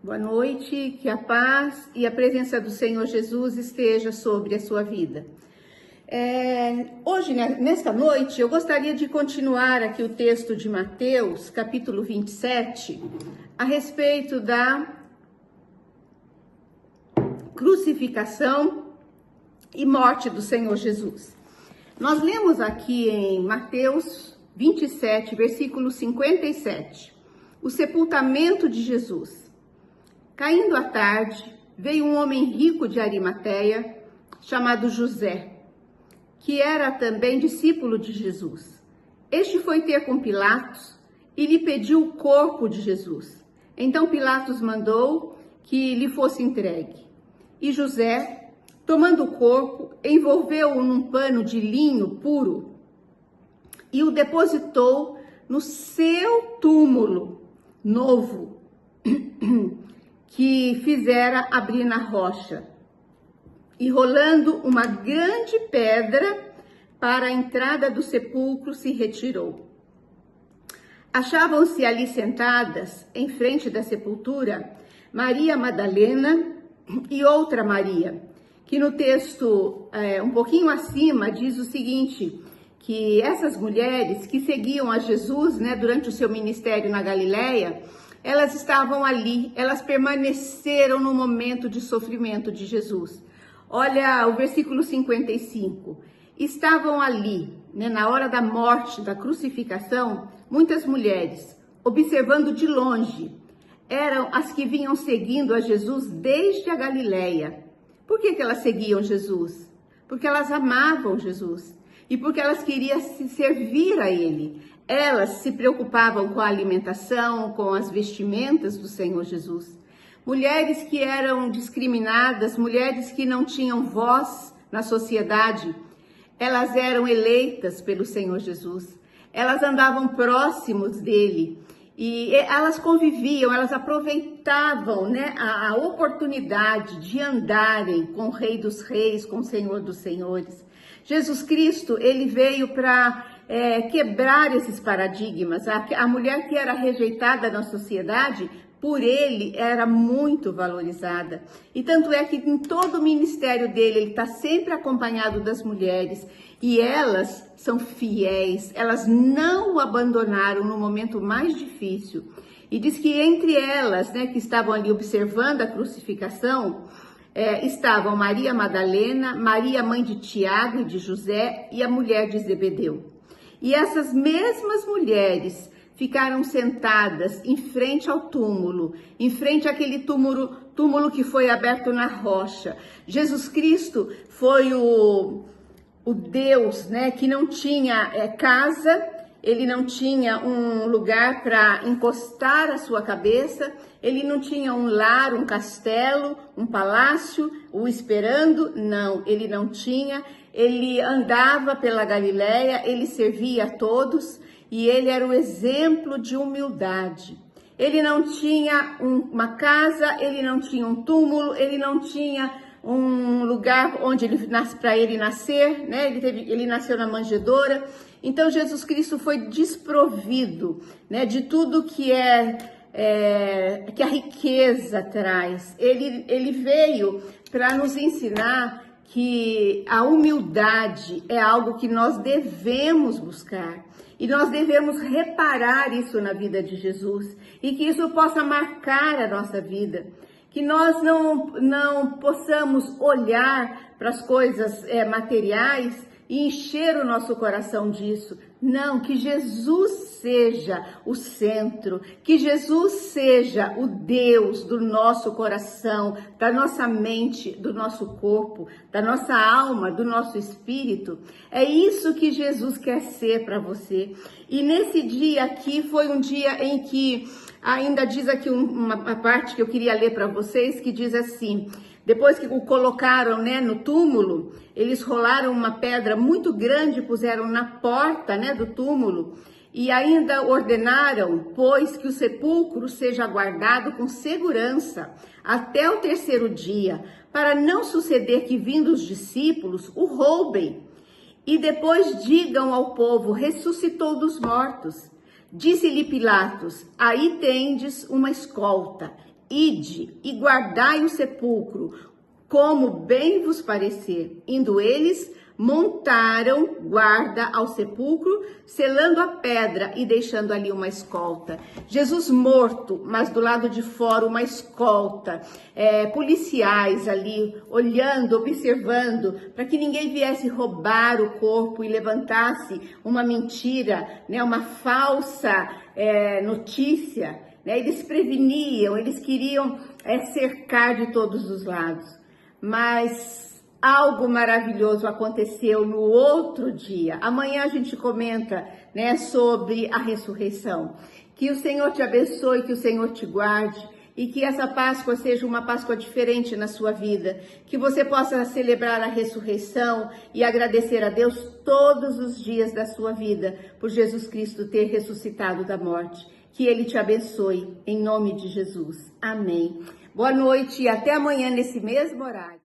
Boa noite, que a paz e a presença do Senhor Jesus esteja sobre a sua vida. Hoje, nesta noite, eu gostaria de continuar aqui o texto de Mateus, capítulo 27, a respeito da crucificação e morte do Senhor Jesus. Nós lemos aqui em Mateus 27, versículo 57, o sepultamento de Jesus. Caindo a tarde, veio um homem rico de Arimateia, chamado José, que era também discípulo de Jesus. Este foi ter com Pilatos e lhe pediu o corpo de Jesus. Então Pilatos mandou que lhe fosse entregue. E José, tomando o corpo, envolveu-o num pano de linho puro e o depositou no seu túmulo novo, que fizera abrir na rocha, e rolando uma grande pedra para a entrada do sepulcro se retirou. Achavam-se ali sentadas, em frente da sepultura, Maria Madalena e outra Maria, que no texto um pouquinho acima diz o seguinte, que essas mulheres que seguiam a Jesus, durante o seu ministério na Galileia, elas estavam ali, elas permaneceram no momento de sofrimento de Jesus. Olha o versículo 55. Estavam ali, na hora da morte, da crucificação, muitas mulheres, observando de longe. Eram as que vinham seguindo a Jesus desde a Galileia. Por que elas seguiam Jesus? Porque elas amavam Jesus e porque elas queriam se servir a Ele. Elas se preocupavam com a alimentação, com as vestimentas do Senhor Jesus. Mulheres que eram discriminadas, mulheres que não tinham voz na sociedade, elas eram eleitas pelo Senhor Jesus. Elas andavam próximos dele e elas conviviam, elas aproveitavam a oportunidade de andarem com o Rei dos Reis, com o Senhor dos Senhores. Jesus Cristo, ele veio para quebrar esses paradigmas. A mulher que era rejeitada na sociedade, por ele era muito valorizada. E tanto é que em todo o ministério dele, ele está sempre acompanhado das mulheres. E elas são fiéis, elas não o abandonaram no momento mais difícil. E diz que entre elas, que estavam ali observando a crucificação, estavam Maria Madalena, Maria mãe de Tiago e de José e a mulher de Zebedeu. E essas mesmas mulheres ficaram sentadas em frente ao túmulo, em frente àquele túmulo que foi aberto na rocha. Jesus Cristo foi o Deus, que não tinha casa, ele não tinha um lugar para encostar a sua cabeça, ele não tinha um lar, um castelo, um palácio, o esperando, não, ele não tinha. Ele andava pela Galileia, ele servia a todos e ele era o exemplo de humildade. Ele não tinha uma casa, ele não tinha um túmulo, ele não tinha um lugar onde para ele nascer, ele nasceu na manjedoura. Então Jesus Cristo foi desprovido, de tudo que que a riqueza traz. Ele veio para nos ensinar que a humildade é algo que nós devemos buscar e nós devemos reparar isso na vida de Jesus e que isso possa marcar a nossa vida, que nós não possamos olhar para as coisas materiais e encher o nosso coração disso. Não, que Jesus seja o centro, que Jesus seja o Deus do nosso coração, da nossa mente, do nosso corpo, da nossa alma, do nosso espírito. É isso que Jesus quer ser para você. E nesse dia aqui foi um dia em que ainda diz aqui uma parte que eu queria ler para vocês, que diz assim: depois que o colocaram no túmulo, eles rolaram uma pedra muito grande, puseram na porta do túmulo e ainda ordenaram, pois, que o sepulcro seja guardado com segurança até o terceiro dia, para não suceder que, vindo os discípulos, o roubem. E depois digam ao povo: ressuscitou dos mortos. Disse-lhe Pilatos: aí tendes uma escolta, ide e guardai o sepulcro, como bem vos parecer. Indo eles, montaram guarda ao sepulcro, selando a pedra e deixando ali uma escolta. Jesus morto, mas do lado de fora uma escolta, policiais ali olhando, observando, para que ninguém viesse roubar o corpo e levantasse uma mentira, né, uma falsa notícia. Né? Eles preveniam, eles queriam cercar de todos os lados. Mas algo maravilhoso aconteceu no outro dia. Amanhã a gente comenta, né, sobre a ressurreição. Que o Senhor te abençoe, que o Senhor te guarde e que essa Páscoa seja uma Páscoa diferente na sua vida. Que você possa celebrar a ressurreição e agradecer a Deus todos os dias da sua vida por Jesus Cristo ter ressuscitado da morte. Que Ele te abençoe, em nome de Jesus. Amém. Boa noite e até amanhã nesse mesmo horário.